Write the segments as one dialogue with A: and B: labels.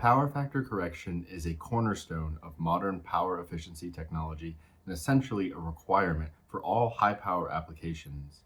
A: Power factor correction is a cornerstone of modern power efficiency technology and essentially a requirement for all high power applications.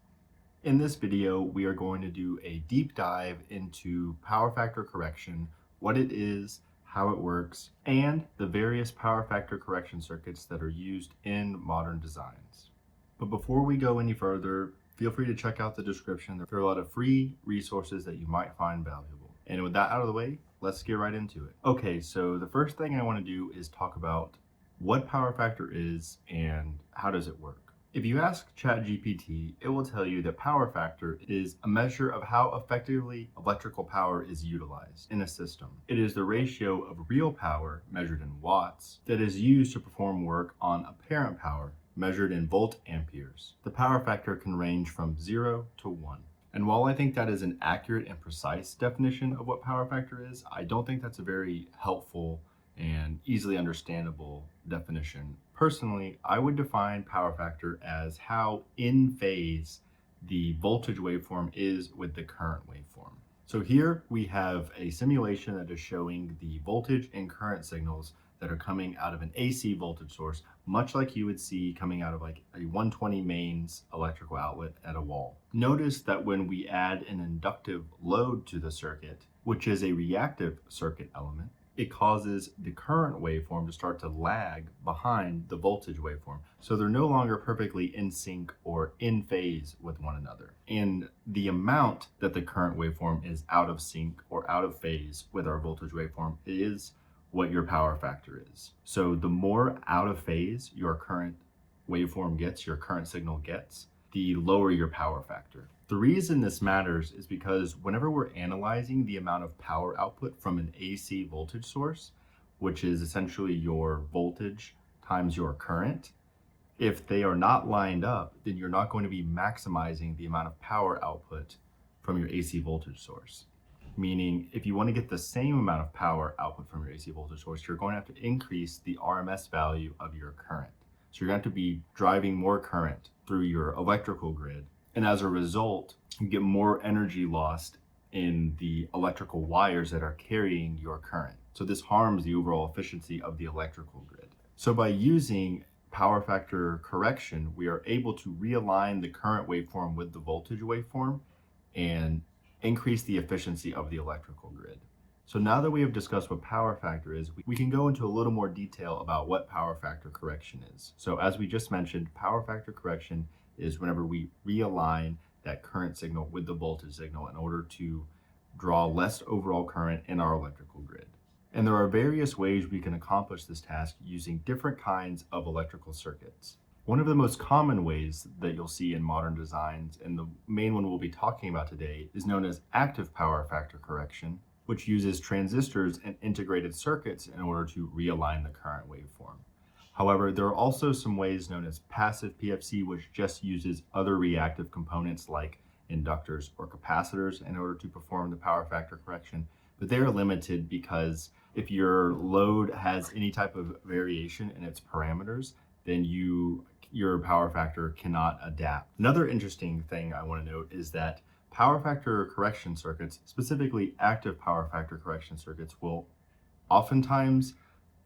A: In this video, we are going to do a deep dive into power factor correction, what it is, how it works, and the various power factor correction circuits that are used in modern designs. But before we go any further, feel free to check out the description. There are a lot of free resources that you might find valuable. And with that out of the way, let's get right into it. Okay, so the first thing I want to do is talk about what power factor is and how does it work. If you ask ChatGPT, it will tell you that power factor is a measure of how effectively electrical power is utilized in a system. It is the ratio of real power, measured in watts, that is used to perform work on apparent power, measured in volt amperes. The power factor can range from 0 to 1. And while I think that is an accurate and precise definition of what power factor is, I don't think that's a very helpful and easily understandable definition. Personally, I would define power factor as how in phase the voltage waveform is with the current waveform. So here we have a simulation that is showing the voltage and current signals that are coming out of an AC voltage source, much like you would see coming out of like a 120 mains electrical outlet at a wall. Notice that when we add an inductive load to the circuit, which is a reactive circuit element, it causes the current waveform to start to lag behind the voltage waveform. So they're no longer perfectly in sync or in phase with one another. And the amount that the current waveform is out of sync or out of phase with our voltage waveform is what your power factor is. So the more out of phase your current waveform gets, your current signal gets, the lower your power factor. The reason this matters is because whenever we're analyzing the amount of power output from an AC voltage source, which is essentially your voltage times your current, if they are not lined up, then you're not going to be maximizing the amount of power output from your AC voltage source. Meaning, if you want to get the same amount of power output from your AC voltage source, you're going to have to increase the RMS value of your current. So you're going to have to be driving more current through your electrical grid. And as a result, you get more energy lost in the electrical wires that are carrying your current. So this harms the overall efficiency of the electrical grid. So by using power factor correction, we are able to realign the current waveform with the voltage waveform and increase the efficiency of the electrical grid. So now that we have discussed what power factor is, we can go into a little more detail about what power factor correction is. So as we just mentioned, power factor correction is whenever we realign that current signal with the voltage signal in order to draw less overall current in our electrical grid. And there are various ways we can accomplish this task using different kinds of electrical circuits. One of the most common ways that you'll see in modern designs, and the main one we'll be talking about today, is known as active power factor correction, which uses transistors and integrated circuits in order to realign the current waveform. However, there are also some ways known as passive PFC, which just uses other reactive components like inductors or capacitors in order to perform the power factor correction, but they are limited because if your load has any type of variation in its parameters, then your power factor cannot adapt. Another interesting thing I want to note is that power factor correction circuits, specifically active power factor correction circuits, will oftentimes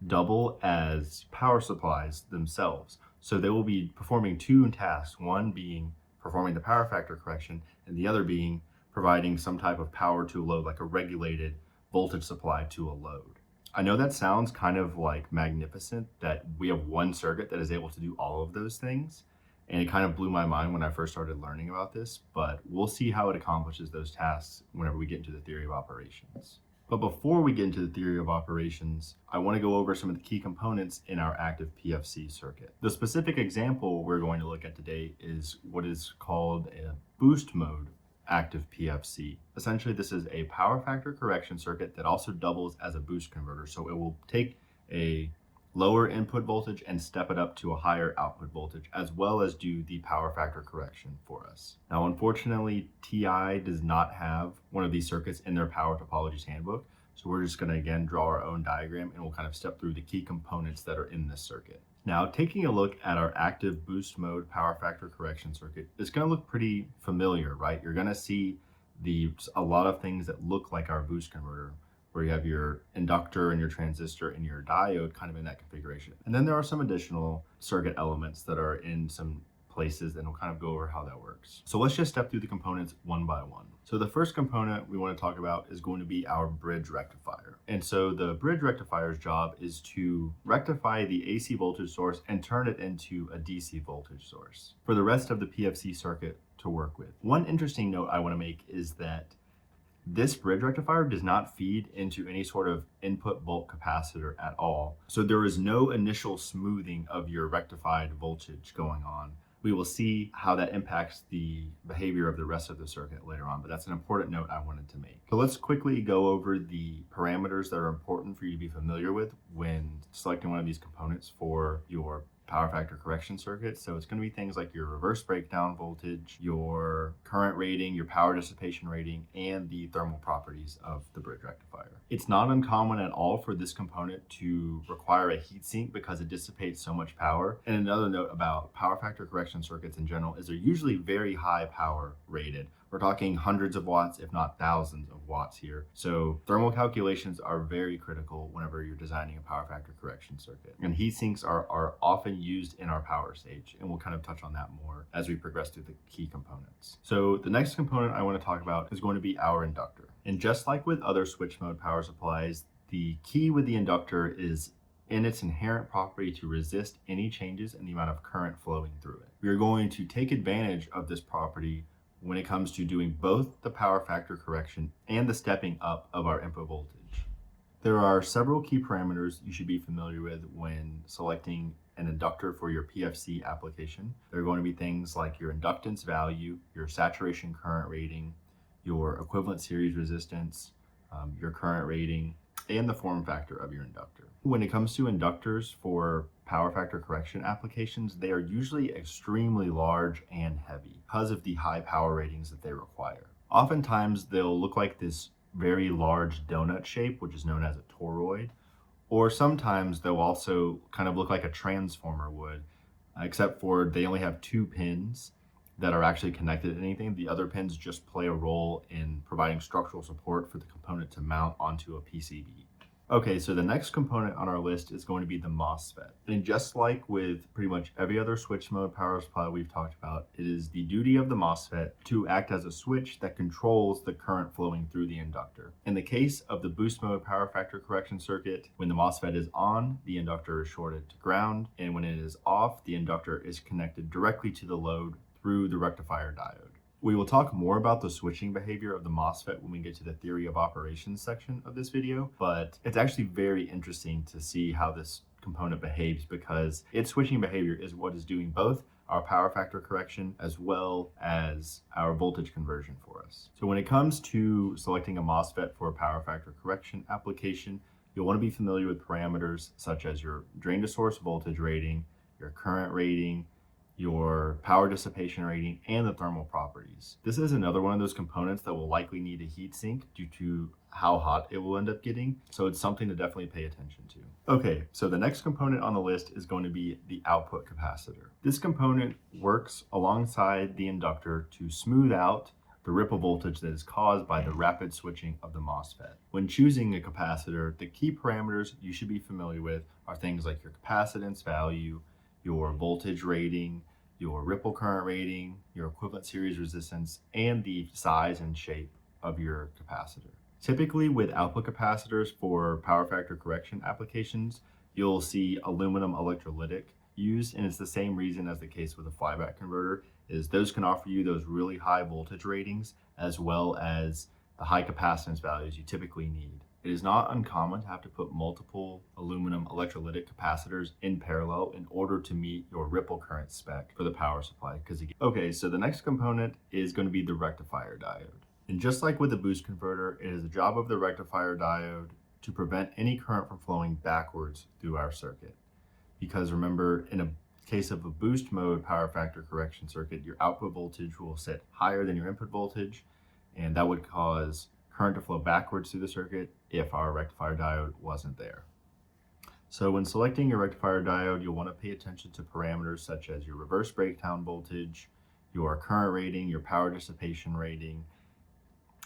A: double as power supplies themselves. So they will be performing two tasks, one being performing the power factor correction and the other being providing some type of power to a load, like a regulated voltage supply to a load. I know that sounds kind of like magnificent that we have one circuit that is able to do all of those things. And it kind of blew my mind when I first started learning about this, but we'll see how it accomplishes those tasks whenever we get into the theory of operations. But before we get into the theory of operations, I want to go over some of the key components in our active PFC circuit. The specific example we're going to look at today is what is called a boost mode active PFC. Essentially, this is a power factor correction circuit that also doubles as a boost converter. So it will take a lower input voltage and step it up to a higher output voltage, as well as do the power factor correction for us. Now, unfortunately, TI does not have one of these circuits in their power topologies handbook. So we're just gonna, again, draw our own diagram and we'll kind of step through the key components that are in this circuit. Now, taking a look at our active boost mode power factor correction circuit, it's going to look pretty familiar, right? You're going to see a lot of things that look like our boost converter. where you have your inductor and your transistor and your diode kind of in that configuration. And then there are some additional circuit elements that are in some places, and we'll kind of go over how that works. So let's just step through the components one by one. So the first component we want to talk about is going to be our bridge rectifier. And so the bridge rectifier's job is to rectify the AC voltage source and turn it into a DC voltage source for the rest of the PFC circuit to work with. One interesting note I want to make is that this bridge rectifier does not feed into any sort of input volt capacitor at all. So there is no initial smoothing of your rectified voltage going on. We will see how that impacts the behavior of the rest of the circuit later on, but that's an important note I wanted to make. So let's quickly go over the parameters that are important for you to be familiar with when selecting one of these components for your power factor correction circuit. So it's going to be things like your reverse breakdown voltage, your current rating, your power dissipation rating, and the thermal properties of the bridge rectifier. It's not uncommon at all for this component to require a heatsink because it dissipates so much power. And another note about power factor correction circuits in general is they're usually very high power rated. We're talking hundreds of watts, if not thousands of watts here. So thermal calculations are very critical whenever you're designing a power factor correction circuit. And heat sinks are often used in our power stage, and we'll kind of touch on that more as we progress through the key components. So the next component I want to talk about is going to be our inductor. And just like with other switch mode power supplies, the key with the inductor is in its inherent property to resist any changes in the amount of current flowing through it. We are going to take advantage of this property when it comes to doing both the power factor correction and the stepping up of our input voltage. There are several key parameters you should be familiar with when selecting an inductor for your PFC application. There are going to be things like your inductance value, your saturation current rating, your equivalent series resistance, your current rating, and the form factor of your inductor. When it comes to inductors for power factor correction applications, they are usually extremely large and heavy because of the high power ratings that they require. Oftentimes, they'll look like this very large donut shape, which is known as a toroid, or sometimes they'll also kind of look like a transformer would, except for they only have 2 pins that are actually connected to anything. The other pins just play a role in providing structural support for the component to mount onto a PCB. Okay, so the next component on our list is going to be the MOSFET. And just like with pretty much every other switch mode power supply we've talked about, it is the duty of the MOSFET to act as a switch that controls the current flowing through the inductor. In the case of the boost mode power factor correction circuit, when the MOSFET is on, the inductor is shorted to ground, and when it is off, the inductor is connected directly to the load through the rectifier diode. We will talk more about the switching behavior of the MOSFET when we get to the theory of operations section of this video, but it's actually very interesting to see how this component behaves because its switching behavior is what is doing both our power factor correction as well as our voltage conversion for us. So when it comes to selecting a MOSFET for a power factor correction application, you'll want to be familiar with parameters such as your drain to source voltage rating, your current rating, your power dissipation rating, and the thermal properties. This is another one of those components that will likely need a heat sink due to how hot it will end up getting, so it's something to definitely pay attention to. Okay, so the next component on the list is going to be the output capacitor. This component works alongside the inductor to smooth out the ripple voltage that is caused by the rapid switching of the MOSFET. When choosing a capacitor, the key parameters you should be familiar with are things like your capacitance value, your voltage rating, your ripple current rating, your equivalent series resistance, and the size and shape of your capacitor. Typically with output capacitors for power factor correction applications, you'll see aluminum electrolytic used, and it's the same reason as the case with a flyback converter, is those can offer you those really high voltage ratings as well as the high capacitance values you typically need. It is not uncommon to have to put multiple aluminum electrolytic capacitors in parallel in order to meet your ripple current spec for the power supply. Okay, so the next component is going to be the rectifier diode. And just like with the boost converter, it is the job of the rectifier diode to prevent any current from flowing backwards through our circuit. Because remember, in a case of a boost mode power factor correction circuit, your output voltage will sit higher than your input voltage, and that would cause current to flow backwards through the circuit if our rectifier diode wasn't there. So when selecting your rectifier diode, you'll want to pay attention to parameters such as your reverse breakdown voltage, your current rating, your power dissipation rating,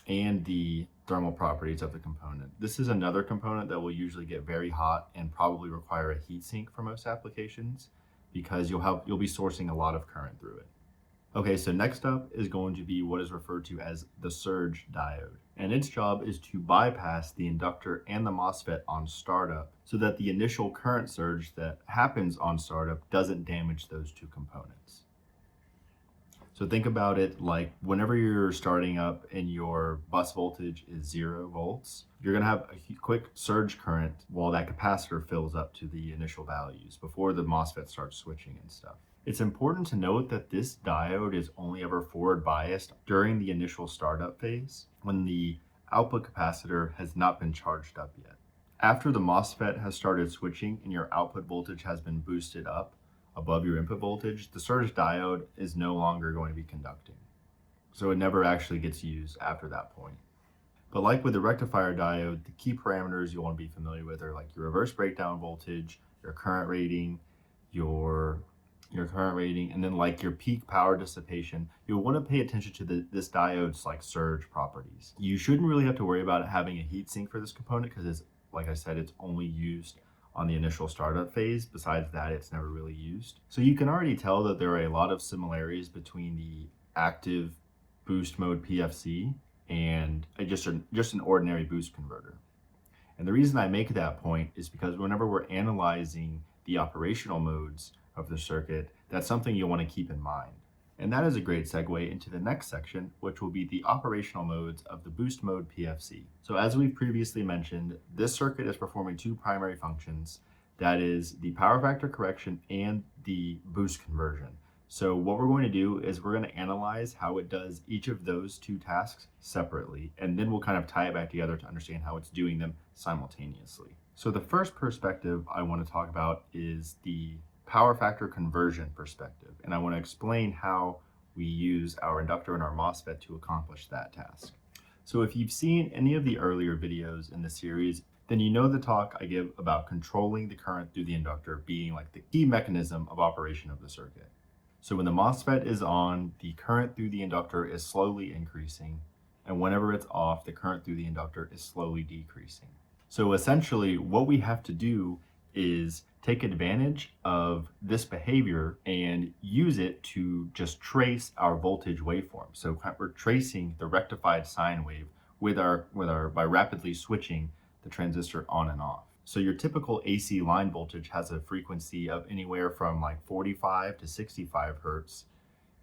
A: and the thermal properties of the component. This is another component that will usually get very hot and probably require a heatsink for most applications because you'll be sourcing a lot of current through it. Okay, so next up is going to be what is referred to as the surge diode. And its job is to bypass the inductor and the MOSFET on startup so that the initial current surge that happens on startup doesn't damage those two components. So think about it like whenever you're starting up and your bus voltage is 0 volts, you're going to have a quick surge current while that capacitor fills up to the initial values before the MOSFET starts switching and stuff. It's important to note that this diode is only ever forward biased during the initial startup phase when the output capacitor has not been charged up yet. After the MOSFET has started switching and your output voltage has been boosted up above your input voltage, the surge diode is no longer going to be conducting. So it never actually gets used after that point. But like with the rectifier diode, the key parameters you want to be familiar with are like your reverse breakdown voltage, your current rating, and then like your peak power dissipation. You'll want to pay attention to this diode's like surge properties. You shouldn't really have to worry about having a heatsink for this component because it's, like I said, it's only used on the initial startup phase. Besides that, it's never really used. So you can already tell that there are a lot of similarities between the active boost mode PFC and just an ordinary boost converter. And the reason I make that point is because whenever we're analyzing the operational modes of the circuit, that's something you'll want to keep in mind. And that is a great segue into the next section, which will be the operational modes of the boost mode PFC. So as we've previously mentioned, this circuit is performing two primary functions. That is the power factor correction and the boost conversion. So what we're going to do is we're going to analyze how it does each of those two tasks separately, and then we'll kind of tie it back together to understand how it's doing them simultaneously. So the first perspective I want to talk about is the power factor conversion perspective, and I want to explain how we use our inductor and our MOSFET to accomplish that task. So if you've seen any of the earlier videos in the series, then you know the talk I give about controlling the current through the inductor being like the key mechanism of operation of the circuit. So when the MOSFET is on, the current through the inductor is slowly increasing, and whenever it's off, the current through the inductor is slowly decreasing. So essentially what we have to do is take advantage of this behavior and use it to just trace our voltage waveform. So we're tracing the rectified sine wave by rapidly switching the transistor on and off. So your typical AC line voltage has a frequency of anywhere from like 45 to 65 hertz.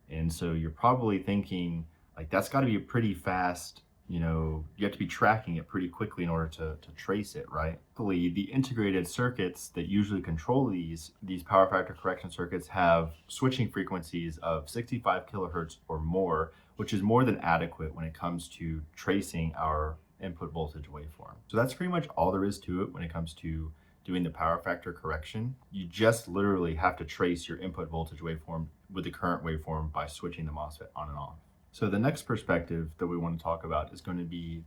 A: And so you're probably thinking like that's got to be a pretty fast, you have to be tracking it pretty quickly in order to trace it, right? The integrated circuits that usually control these power factor correction circuits have switching frequencies of 65 kilohertz or more, which is more than adequate when it comes to tracing our input voltage waveform. So that's pretty much all there is to it when it comes to doing the power factor correction. You just literally have to trace your input voltage waveform with the current waveform by switching the MOSFET on and off. So the next perspective that we want to talk about is going to be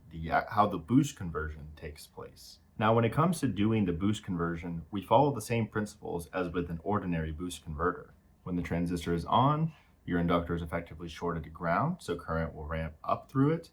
A: how the boost conversion takes place. Now, when it comes to doing the boost conversion, we follow the same principles as with an ordinary boost converter. When the transistor is on, your inductor is effectively shorted to ground, so current will ramp up through it.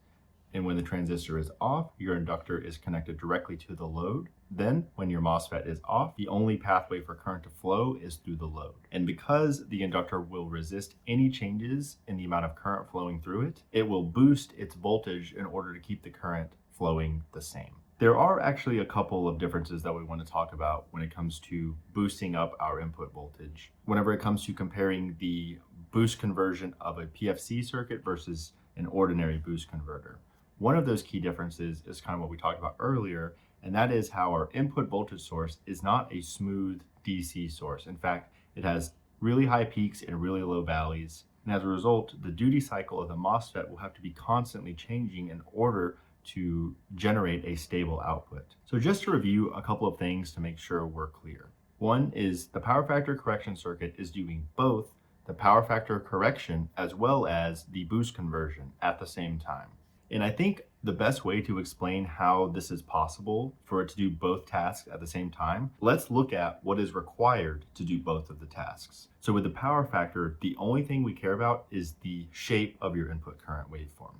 A: And when the transistor is off, your inductor is connected directly to the load. Then, when your MOSFET is off, the only pathway for current to flow is through the load. And because the inductor will resist any changes in the amount of current flowing through it, it will boost its voltage in order to keep the current flowing the same. There are actually a couple of differences that we want to talk about when it comes to boosting up our input voltage. Whenever it comes to comparing the boost conversion of a PFC circuit versus an ordinary boost converter. One of those key differences is kind of what we talked about earlier, and that is how our input voltage source is not a smooth DC source. In fact, it has really high peaks and really low valleys. And as a result, the duty cycle of the MOSFET will have to be constantly changing in order to generate a stable output. So just to review a couple of things to make sure we're clear. One is the power factor correction circuit is doing both the power factor correction as well as the boost conversion at the same time. And I think the best way to explain how this is possible for it to do both tasks at the same time, let's look at what is required to do both of the tasks. So with the power factor, the only thing we care about is the shape of your input current waveform.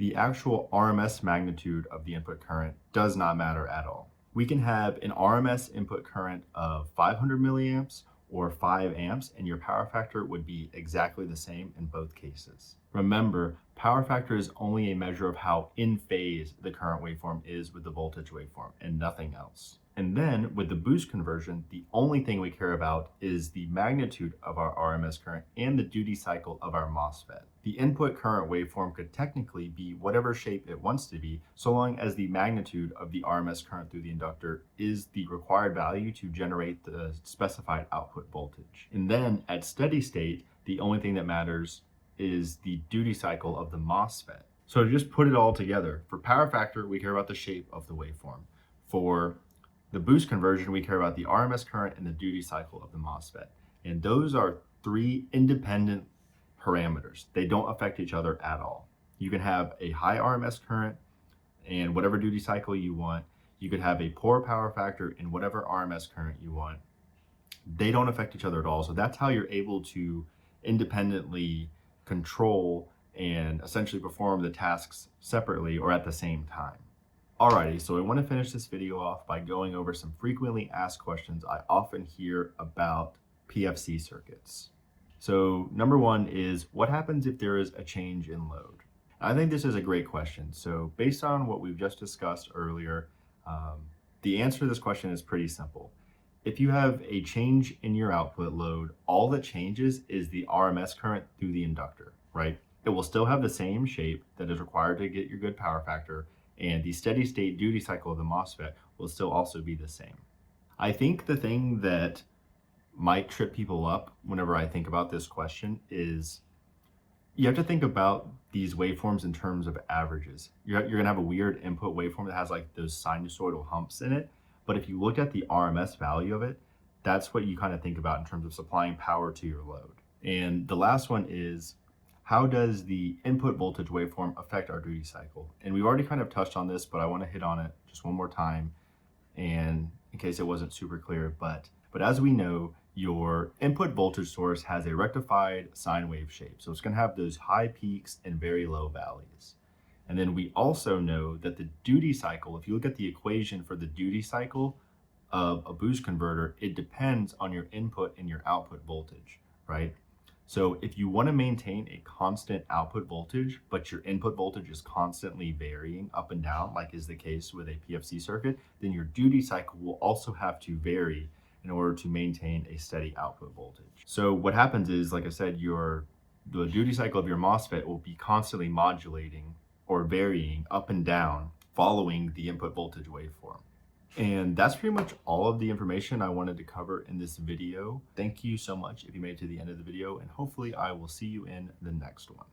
A: the actual RMS magnitude of the input current does not matter at all. We can have an RMS input current of 500 milliamps or 5 amps, and your power factor would be exactly the same in both cases. Remember, power factor is only a measure of how in phase the current waveform is with the voltage waveform and nothing else. And then with the boost conversion, the only thing we care about is the magnitude of our RMS current and the duty cycle of our MOSFET. The input current waveform could technically be whatever shape it wants to be, so long as the magnitude of the RMS current through the inductor is the required value to generate the specified output voltage. And then at steady state, the only thing that matters is the duty cycle of the MOSFET. So to just put it all together, for power factor, we care about the shape of the waveform. For the boost conversion, we care about the RMS current and the duty cycle of the MOSFET. And those are three independent parameters. They don't affect each other at all. You can have a high RMS current and whatever duty cycle you want. You could have a poor power factor and whatever RMS current you want. They don't affect each other at all. So that's how you're able to independently control and essentially perform the tasks separately or at the same time. Alrighty, so I want to finish this video off by going over some frequently asked questions I often hear about PFC circuits. So number one is, what happens if there is a change in load? I think this is a great question. So based on what we've just discussed earlier, the answer to this question is pretty simple. If you have a change in your output load, all that changes is the RMS current through the inductor, right? It will still have the same shape that is required to get your good power factor, and the steady state duty cycle of the MOSFET will still also be the same. I think the thing that might trip people up whenever I think about this question is you have to think about these waveforms in terms of averages. You're gonna have a weird input waveform that has like those sinusoidal humps in it, but if you look at the RMS value of it, that's what you kind of think about in terms of supplying power to your load. And the last one is, how does the input voltage waveform affect our duty cycle? And we've already kind of touched on this, but I want to hit on it just one more time, and in case it wasn't super clear. But as we know, your input voltage source has a rectified sine wave shape. So it's going to have those high peaks and very low valleys. And then we also know that the duty cycle, if you look at the equation for the duty cycle of a boost converter, it depends on your input and your output voltage, right? So if you want to maintain a constant output voltage, but your input voltage is constantly varying up and down, like is the case with a PFC circuit, then your duty cycle will also have to vary in order to maintain a steady output voltage. So what happens is, like I said, the duty cycle of your MOSFET will be constantly modulating or varying up and down following the input voltage waveform. And that's pretty much all of the information I wanted to cover in this video. Thank you so much if you made it to the end of the video, and hopefully I will see you in the next one.